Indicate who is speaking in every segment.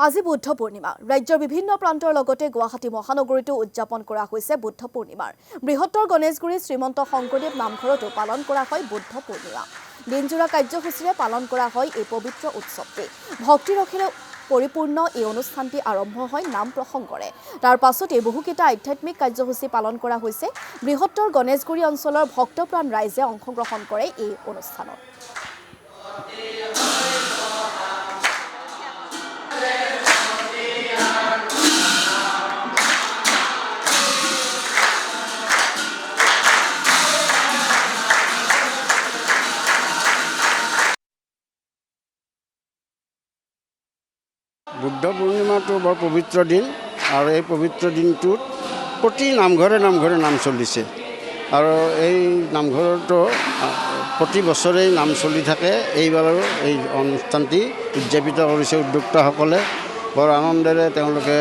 Speaker 1: আজি বুদ্ধ পূৰ্ণিমা ৰাজ্যৰ বিভিন্ন প্ৰান্তৰ লগতে গুৱাহাটী মহানগৰীতো উদযাপন কৰা হৈছে বুদ্ধ পূৰ্ণিমাৰ বৃহত্তৰ গণেশগুৰি শ্ৰীমন্ত শংকৰদেৱ নামঘৰতো পালন কৰা হয় বুদ্ধ পূৰ্ণিমা দিনজোৰা কাৰ্যসূচীৰে পালন কৰা হয় এই পবিত্ৰ উৎসৱটি ভক্তি ৰসেৰে পৰিপূৰ্ণ এই অনুষ্ঠানটি আৰম্ভ হয় নাম প্ৰসংগৰে তাৰ পাছতে বহুকেইটা আধ্যাত্মিক কাৰ্যসূচী পালন কৰা হৈছে বৃহত্তৰ গণেশগুৰি অঞ্চলৰ ভক্তপ্ৰাণ ৰাইজে অংশগ্ৰহণ কৰে এই অনুষ্ঠানত
Speaker 2: বুদ্ধ পূৰ্ণিমাটো বৰ পবিত্ৰ দিন আৰু এই পবিত্ৰ দিনটোত প্ৰতি নামঘৰে নাম চলিছে আৰু এই নামঘৰতো প্ৰতি বছৰেই নাম চলি থাকে এইবাৰো এই অনুষ্ঠানটি উদযাপিত কৰিছে উদ্যোক্তাসকলে বৰ আনন্দেৰে তেওঁলোকে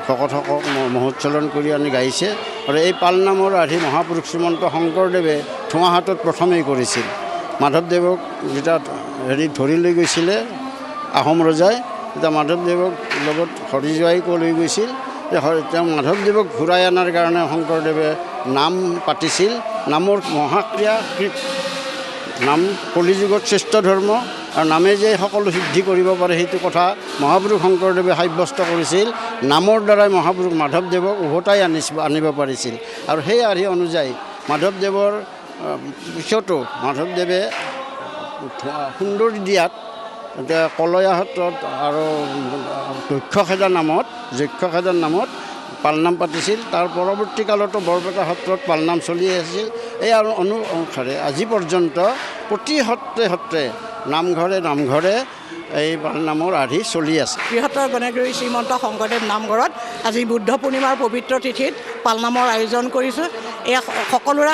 Speaker 2: ভকতসকলক মহোৎসলন কৰি আনি গাইছে আৰু এই পালনামৰ আৰ্হি মহাপুৰুষ শ্ৰীমন্ত শংকৰদেৱে ধোঁৱাহাটত প্ৰথমেই কৰিছিল মাধৱদেৱক যেতিয়া ধৰি লৈ গৈছিলে আহোম ৰজাই এতিয়া মাধৱদেৱক লগত হৰি যোৱাই লৈ গৈছিল তেওঁ মাধৱদেৱক ঘূৰাই অনাৰ কাৰণে শংকৰদেৱে নাম পাতিছিল নামৰ মহাক্ৰিয়া নাম কলিযুগত শ্ৰেষ্ঠ ধৰ্ম আৰু নামে যে সকলো সিদ্ধি কৰিব পাৰে সেইটো কথা মহাপুৰুষ শংকৰদেৱে সাব্যস্ত কৰিছিল নামৰ দ্বাৰাই মহাপুৰুষ মাধৱদেৱক উভতাই আনিব পাৰিছিল আৰু সেই আৰ্হি অনুযায়ী মাধৱদেৱৰ পিছতো মাধৱদেৱে সুন্দৰী দিয়াত এতিয়া কলয়া সত্ৰত আৰু যক্ষখেদা নামত পালনাম পাতিছিল তাৰ পৰৱৰ্তী কালতো বৰপেটা সত্ৰত পালনাম চলি আছিল এই অনুসাৰে আজি পৰ্যন্ত প্ৰতি সত্ৰে নামঘৰে এই পালনামৰ আৰ্হি চলি আছে
Speaker 3: বৃহত্তৰ গণেশগুৰি শ্ৰীমন্ত শংকৰদেৱ নামঘৰত আজি বুদ্ধ পূৰ্ণিমাৰ পবিত্ৰ তিথিত পালনামৰ আয়োজন কৰিছোঁ এই সকলোৰে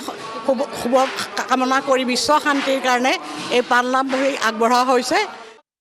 Speaker 3: শুভ কামনা কৰি বিশ্ব শান্তিৰ কাৰণে এই পালনাম আগবঢ়োৱা হৈছে